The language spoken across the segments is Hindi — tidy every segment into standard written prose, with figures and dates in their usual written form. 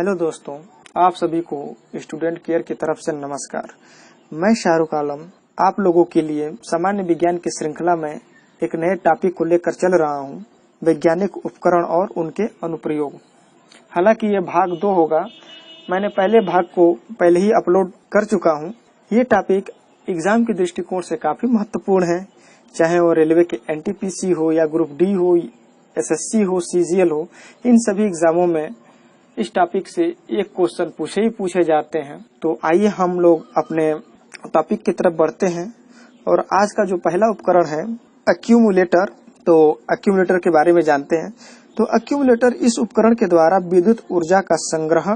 हेलो दोस्तों, आप सभी को स्टूडेंट केयर की तरफ से नमस्कार। मैं शाहरुख आलम आप लोगों के लिए सामान्य विज्ञान की श्रृंखला में एक नए टॉपिक को लेकर चल रहा हूं, वैज्ञानिक उपकरण और उनके अनुप्रयोग। हालांकि ये भाग 2 होगा। मैंने पहले भाग को पहले ही अपलोड कर चुका हूं। ये टॉपिक एग्जाम के दृष्टिकोण से काफी महत्वपूर्ण है, चाहे वो रेलवे के एनटीपीसी हो या ग्रुप डी हो, एसएससी हो, सीजीएल हो। इन सभी एग्जामों में इस टॉपिक से एक क्वेश्चन पूछे जाते हैं। तो आइए हम लोग अपने टॉपिक की तरफ बढ़ते हैं। और आज का जो पहला उपकरण है एक्यूमुलेटर, तो एक्यूमुलेटर के बारे में जानते हैं। तो एक्यूमुलेटर इस उपकरण के द्वारा विद्युत ऊर्जा का संग्रह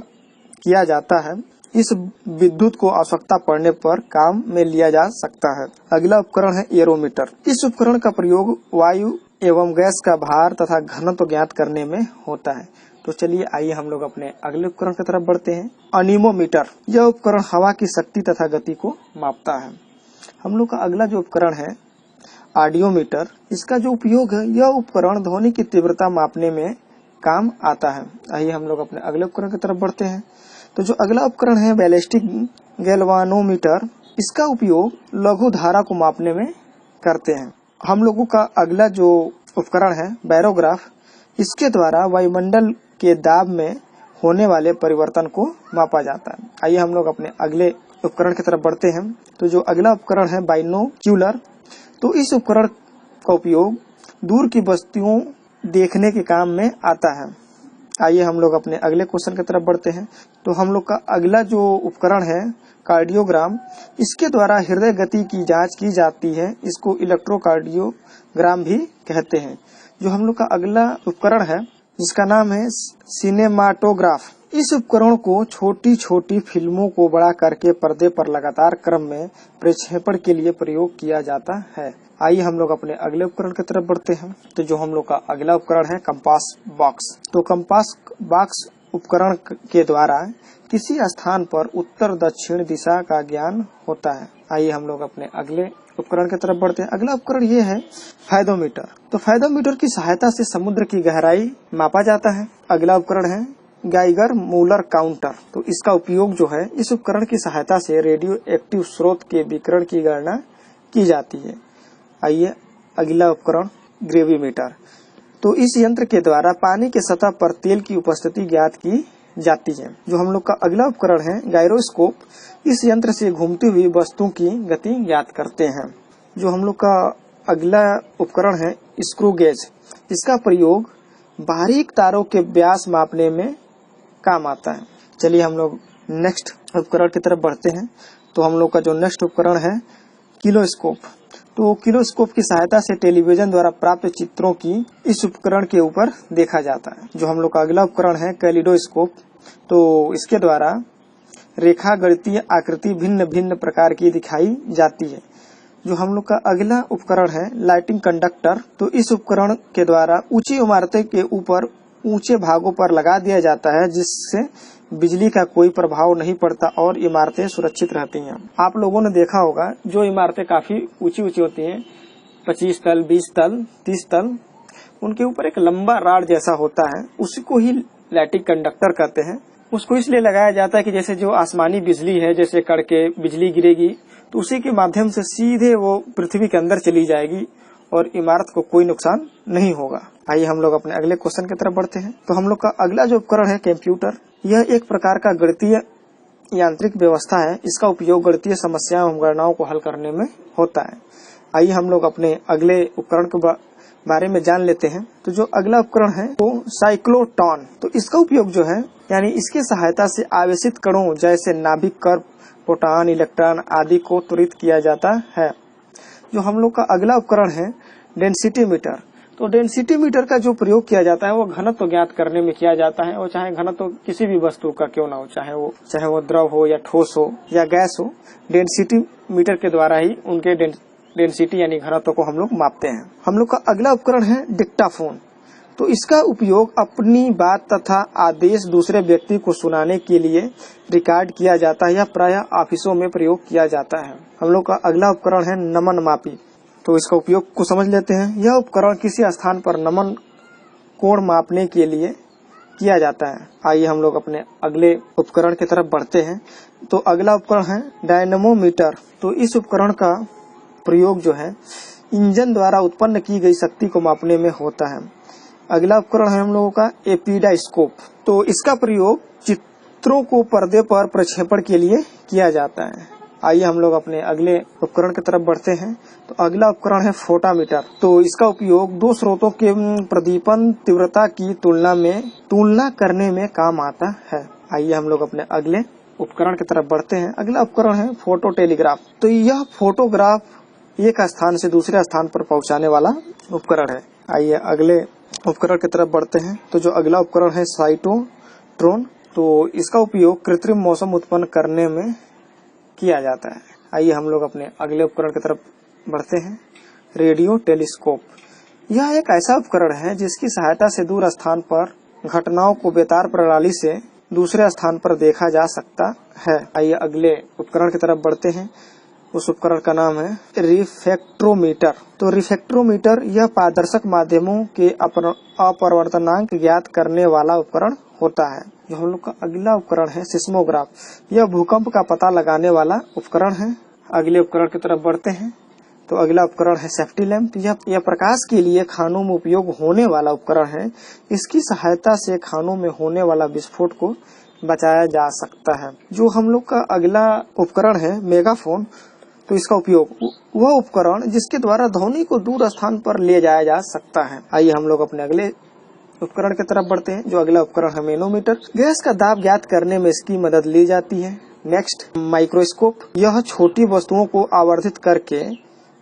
किया जाता है। इस विद्युत को आवश्यकता पड़ने पर काम में लिया जा सकता है। अगला उपकरण है एरोमीटर। इस उपकरण का प्रयोग वायु एवं गैस का भार तथा घनत्व ज्ञात करने में होता है। तो चलिए आइए हम लोग अपने अगले उपकरण की तरफ बढ़ते हैं। अनीमोमीटर, यह उपकरण हवा की शक्ति तथा गति को मापता है। हम लोग का अगला जो उपकरण है ऑडियोमीटर। इसका जो उपयोग है, यह उपकरण ध्वनि की तीव्रता मापने में काम आता है। आइए हम लोग अपने अगले उपकरण की तरफ बढ़ते हैं। तो जो अगला उपकरण है बैलिस्टिक गैल्वानोमीटर, इसका उपयोग लघु धारा को मापने में करते हैं। हम लोगों का अगला जो उपकरण है बैरोग्राफ, इसके द्वारा वायुमंडल के दाब में होने वाले परिवर्तन को मापा जाता है। आइए हम लोग अपने अगले उपकरण की तरफ बढ़ते हैं। तो जो अगला उपकरण है बाइनोक्यूलर, तो इस उपकरण का उपयोग दूर की वस्तुओं देखने के काम में आता है। आइए हम लोग अपने अगले क्वेश्चन की तरफ बढ़ते हैं। तो हम लोग का अगला जो उपकरण है कार्डियोग्राम, इसके द्वारा हृदय गति की जांच की जाती है। इसको इलेक्ट्रोकार्डियोग्राम भी कहते हैं। जो हम लोग का अगला उपकरण है जिसका नाम है सिनेमाटोग्राफ, इस उपकरण को छोटी छोटी फिल्मों को बड़ा करके पर्दे पर लगातार क्रम में प्रक्षेपण के लिए प्रयोग किया जाता है। आइए हम लोग अपने अगले उपकरण की तरफ बढ़ते हैं। तो जो हम लोग का अगला उपकरण है कंपास बॉक्स। तो कंपास बॉक्स उपकरण के द्वारा किसी स्थान पर उत्तर दक्षिण दिशा का ज्ञान होता है। आइए हम लोग अपने अगले उपकरण की तरफ बढ़ते हैं। अगला उपकरण ये है फायदोमीटर। तो फायदोमीटर की सहायता से समुद्र की गहराई मापा जाता है। अगला उपकरण है गाइगर मूलर काउंटर। तो इसका उपयोग जो है, इस उपकरण की सहायता से रेडियो एक्टिव स्रोत के विकिरण की गणना की जाती है। आइए अगला उपकरण ग्रेविमीटर। तो इस यंत्र के द्वारा पानी के सतह पर तेल की उपस्थिति ज्ञात की जाती है। जो हम लोग का अगला उपकरण है गायरोस्कोप, इस यंत्र से घूमती हुई वस्तु की गति ज्ञात करते हैं। जो हम लोग का अगला उपकरण है स्क्रू गेज, इसका प्रयोग बारीक तारों के व्यास मापने में काम आता है। चलिए हम लोग नेक्स्ट उपकरण की तरफ बढ़ते हैं। तो हम लोग का जो नेक्स्ट उपकरण है किलोस्कोप। तो किलोस्कोप की सहायता से टेलीविजन द्वारा प्राप्त चित्रों की इस उपकरण के ऊपर देखा जाता है। जो हम लोग का अगला उपकरण है कैलिडोस्कोप, तो इसके द्वारा रेखा गणितीय आकृति भिन्न भिन्न प्रकार की दिखाई जाती है। जो हम लोग का अगला उपकरण है लाइटिंग कंडक्टर। तो इस उपकरण के द्वारा ऊंची इमारतें के ऊपर ऊंचे भागों पर लगा दिया जाता है, जिससे बिजली का कोई प्रभाव नहीं पड़ता और इमारतें सुरक्षित रहती हैं। आप लोगों ने देखा होगा जो इमारतें काफी ऊंची ऊंची होती हैं, 25 तल, 20 तल, 30 तल, उनके ऊपर एक लंबा राड जैसा होता है, उसी को ही लाइटिंग कंडक्टर कहते हैं। उसको इसलिए लगाया जाता है कि जैसे जो आसमानी बिजली है, जैसे कड़के बिजली गिरेगी तो उसी के माध्यम से सीधे वो पृथ्वी के अंदर चली जाएगी और इमारत को कोई नुकसान नहीं होगा। आइए हम लोग अपने अगले क्वेश्चन की तरफ बढ़ते हैं। तो हम लोग का अगला जो उपकरण है कंप्यूटर, यह एक प्रकार का गणितीय यांत्रिक व्यवस्था है। इसका उपयोग गणितीय समस्याओं एवं गणनाओं को हल करने में होता है। आइए हम लोग अपने अगले उपकरण के बारे में जान लेते हैं। तो जो अगला उपकरण है वो साइक्लोट्रॉन। तो इसका उपयोग जो है, यानी इसकी सहायता से आवेशित कणों जैसे नाभिक कण, प्रोटॉन, इलेक्ट्रॉन आदि को त्वरित किया जाता है। जो हम लोग का अगला उपकरण है डेंसिटी मीटर। तो डेंसिटी मीटर का जो प्रयोग किया जाता है वो घनत्व ज्ञात करने में किया जाता है। और चाहे घनत्व किसी भी वस्तु का क्यों ना हो, चाहे वो द्रव हो या ठोस हो या गैस हो, डेंसिटी मीटर के द्वारा ही उनके डेंसिटी यानी घनत्व को हम लोग मापते हैं। हम लोग का अगला उपकरण है डिक्टाफोन। तो इसका उपयोग अपनी बात तथा आदेश दूसरे व्यक्ति को सुनाने के लिए रिकॉर्ड किया जाता है या प्रायः ऑफिसों में प्रयोग किया जाता है। हम लोग का अगला उपकरण है नमन मापी। तो इसका उपयोग को समझ लेते हैं। यह उपकरण किसी स्थान पर नमन कोण मापने के लिए किया जाता है। आइए हम लोग अपने अगले उपकरण की तरफ बढ़ते हैं। तो अगला उपकरण है डायनेमोमीटर। तो इस उपकरण का प्रयोग जो है इंजन द्वारा उत्पन्न की गई शक्ति को मापने में होता है। अगला उपकरण है हम लोगों का एपिडास्कोप। तो इसका प्रयोग चित्रों को पर्दे पर प्रक्षेपण के लिए किया जाता है। आइए हम लोग अपने अगले उपकरण की तरफ बढ़ते हैं। तो अगला उपकरण है फोटोमीटर। तो इसका उपयोग दो स्रोतों के प्रदीपन तीव्रता की तुलना करने में काम आता है। आइए हम लोग अपने अगले उपकरण की तरफ बढ़ते हैं। अगला उपकरण है फोटो टेलीग्राफ। तो यह फोटोग्राफ एक स्थान से दूसरे स्थान पर पहुंचाने वाला उपकरण है। आइए अगले उपकरण की तरफ बढ़ते हैं। तो जो अगला उपकरण है साइटोट्रोन। तो इसका उपयोग कृत्रिम मौसम उत्पन्न करने में किया जाता है। आइए हम लोग अपने अगले उपकरण की तरफ बढ़ते हैं। Radio telescope. यह एक ऐसा उपकरण है जिसकी सहायता से दूर स्थान पर घटनाओं को बेतार प्रणाली से दूसरे स्थान पर देखा जा सकता है। आइए अगले उपकरण की तरफ बढ़ते हैं। उस उपकरण का नाम है रिफ्रैक्ट्रोमीटर। तो रिफ्रैक्ट्रोमीटर यह पारदर्शक माध्यमों के अपवर्तनांक ज्ञात करने वाला उपकरण होता है। जो हम लोग का अगला उपकरण है सिस्मोग्राफ। यह भूकंप का पता लगाने वाला उपकरण है। अगले उपकरण की तरफ बढ़ते हैं। तो अगला उपकरण है सेफ्टी लैंप। यह प्रकाश के लिए खानों में उपयोग होने वाला उपकरण है। इसकी सहायता से खानों में होने वाला विस्फोट को बचाया जा सकता है। जो हम लोग का अगला उपकरण है मेगाफोन। तो इसका उपयोग वह उपकरण जिसके द्वारा ध्वनि को दूर स्थान पर ले जाया जा सकता है। आइए हम लोग अपने अगले उपकरण की तरफ बढ़ते हैं। जो अगला उपकरण है मैनोमीटर। गैस का दाब ज्ञात करने में इसकी मदद ली जाती है। Next microscope. यह छोटी वस्तुओं को आवर्धित करके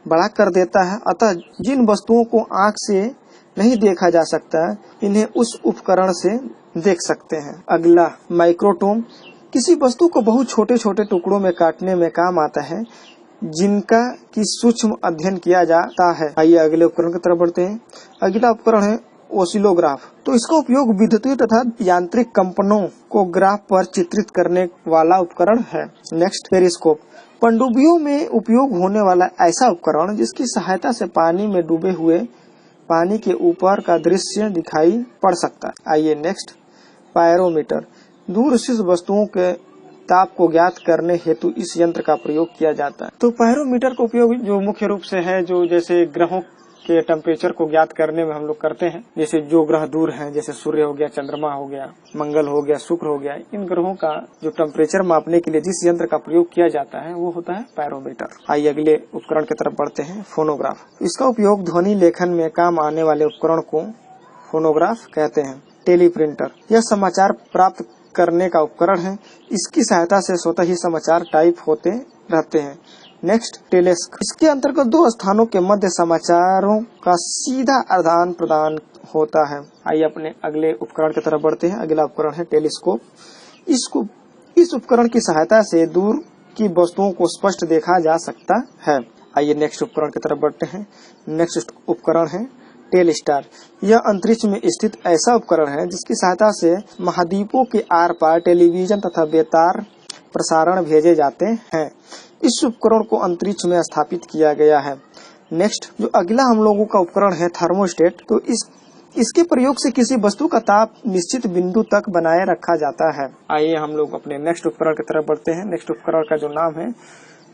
बड़ा कर देता है। अतः जिन वस्तुओं को आंख से नहीं देखा जा सकता इन्हें उस उपकरण से देख सकते हैं। अगला माइक्रोटोम। किसी वस्तु को बहुत छोटे छोटे टुकड़ों में काटने में काम आता है जिनका की सूक्ष्म अध्ययन किया जाता है। आइए अगले उपकरण की तरफ बढ़ते हैं। अगला उपकरण है ओसिलोग्राफ। तो इसका उपयोग विद्युतीय तथा यांत्रिक कंपनों को ग्राफ पर चित्रित करने वाला उपकरण है। Next periscope. पनडुब्बियों में उपयोग होने वाला ऐसा उपकरण जिसकी सहायता से पानी में डूबे हुए पानी के ऊपर का दृश्य दिखाई पड़ सकता है। आइए नेक्स्ट पायरोमीटर। दूर स्थित वस्तुओं के ताप को ज्ञात करने हेतु इस यंत्र का प्रयोग किया जाता है। तो पायरोमीटर का उपयोग जो मुख्य रूप से है जो जैसे ग्रहों के टेम्परेचर को ज्ञात करने में हम लोग करते हैं। जैसे जो ग्रह दूर हैं जैसे सूर्य हो गया, चंद्रमा हो गया, मंगल हो गया, शुक्र हो गया, इन ग्रहों का जो टेम्परेचर मापने के लिए जिस यंत्र का प्रयोग किया जाता है वो होता है पायरोमीटर। आइए अगले उपकरण की तरफ बढ़ते हैं। फोनोग्राफ। इसका उपयोग ध्वनि लेखन में काम आने वाले उपकरण को फोनोग्राफ कहते हैं। टेलीप्रिंटर। यह समाचार प्राप्त करने का उपकरण है। इसकी सहायता से स्वतः ही समाचार टाइप होते रहते हैं। Next telescope. इसके अंतर्गत दो स्थानों के मध्य समाचारों का सीधा आदान प्रदान होता है। आइए अपने अगले उपकरण की तरफ बढ़ते हैं। अगला उपकरण है टेलीस्कोप। इस उपकरण की सहायता से दूर की वस्तुओं को स्पष्ट देखा जा सकता है। आइए नेक्स्ट उपकरण की तरफ बढ़ते हैं। नेक्स्ट उपकरण है टेलस्टार। यह अंतरिक्ष में स्थित ऐसा उपकरण है जिसकी सहायता से महाद्वीपों के आर पार टेलीविजन तथा बेतार प्रसारण भेजे जाते हैं। इस उपकरण को अंतरिक्ष में स्थापित किया गया है। नेक्स्ट जो अगला हम लोगों का उपकरण है थर्मोस्टेट। तो इसके प्रयोग से किसी वस्तु का ताप निश्चित बिंदु तक बनाए रखा जाता है। आइए हम लोग अपने नेक्स्ट उपकरण की तरफ बढ़ते हैं। नेक्स्ट उपकरण का जो नाम है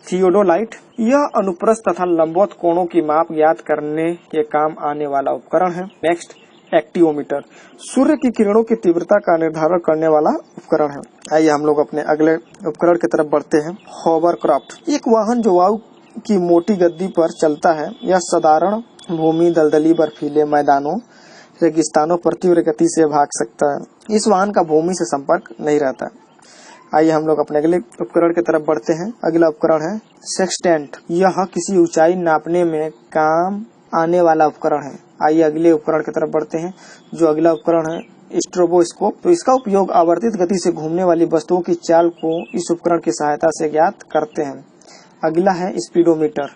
थियोडोलाइट। यह अनुप्रस्थ तथा लंबवत कोणों की माप ज्ञात करने के काम आने वाला उपकरण है। नेक्स्ट एक्टियोमीटर। सूर्य की किरणों की तीव्रता का निर्धारण करने वाला उपकरण है। आइए हम लोग अपने अगले उपकरण की तरफ बढ़ते हैं। हॉवरक्राफ्ट। एक वाहन जो वायु की मोटी गद्दी पर चलता है। यह साधारण भूमि, दलदली, बर्फीले मैदानों, रेगिस्तानों पर तीव्र गति से भाग सकता है। इस वाहन का भूमि से संपर्क नहीं रहता। आइए हम लोग अपने अगले उपकरण की तरफ बढ़ते हैं। अगला उपकरण है सेक्सटेंट। यह किसी ऊंचाई नापने में काम आने वाला उपकरण है। आइए अगले उपकरण की तरफ बढ़ते हैं। जो अगला उपकरण है स्ट्रोबोस्कोप। तो इसका उपयोग आवर्तित गति से घूमने वाली वस्तुओं की चाल को इस उपकरण की सहायता से ज्ञात करते हैं। अगला है स्पीडोमीटर।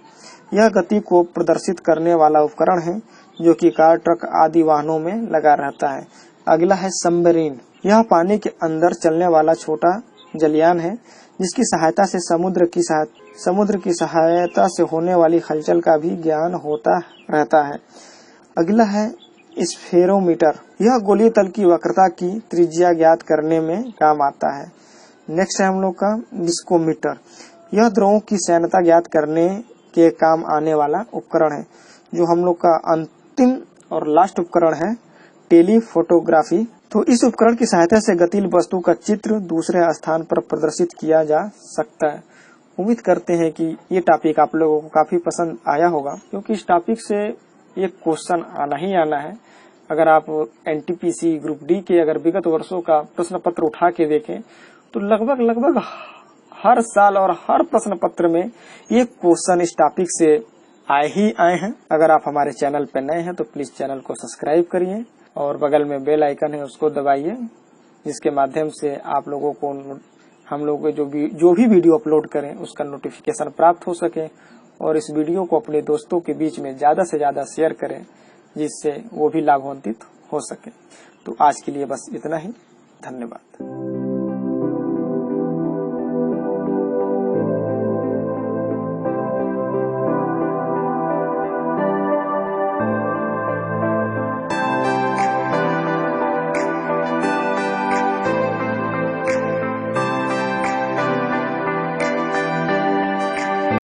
यह गति को प्रदर्शित करने वाला उपकरण है जो कि कार, ट्रक आदि वाहनों में लगा रहता है। अगला है सबमरीन। यह पानी के अंदर चलने वाला छोटा जलयान है जिसकी सहायता से समुद्र की सहायता से होने वाली हलचल का भी ज्ञान होता रहता है। अगला है स्फेरोमीटर, यह गोलीय तल की वक्रता की त्रिज्या ज्ञात करने में काम आता है। नेक्स्ट है हम लोग का डिस्कोमीटर, यह द्रवों की सैनता ज्ञात करने के काम आने वाला उपकरण है। जो हम लोग का अंतिम और लास्ट उपकरण है टेलीफोटोग्राफी। तो इस उपकरण की सहायता से गतिशील वस्तु का चित्र दूसरे स्थान पर प्रदर्शित किया जा सकता है। उम्मीद करते हैं कि ये टॉपिक आप लोगों को काफी पसंद आया होगा, क्योंकि इस टॉपिक से एक क्वेश्चन आना ही आना है। अगर आप एनटीपीसी ग्रुप डी के अगर विगत वर्षों का प्रश्न पत्र उठा के देखें तो लगभग हर साल और हर प्रश्न पत्र में ये क्वेश्चन इस टॉपिक से आए हैं। अगर आप हमारे चैनल पर नए हैं तो प्लीज चैनल को सब्सक्राइब करिए और बगल में बेल आइकन है उसको दबाइए, जिसके माध्यम से आप लोगों को हम लोग जो भी वीडियो अपलोड करें उसका नोटिफिकेशन प्राप्त हो सके। और इस वीडियो को अपने दोस्तों के बीच में ज्यादा से ज्यादा शेयर करें, जिससे वो भी लाभान्वित हो सके। तो आज के लिए बस इतना ही। धन्यवाद।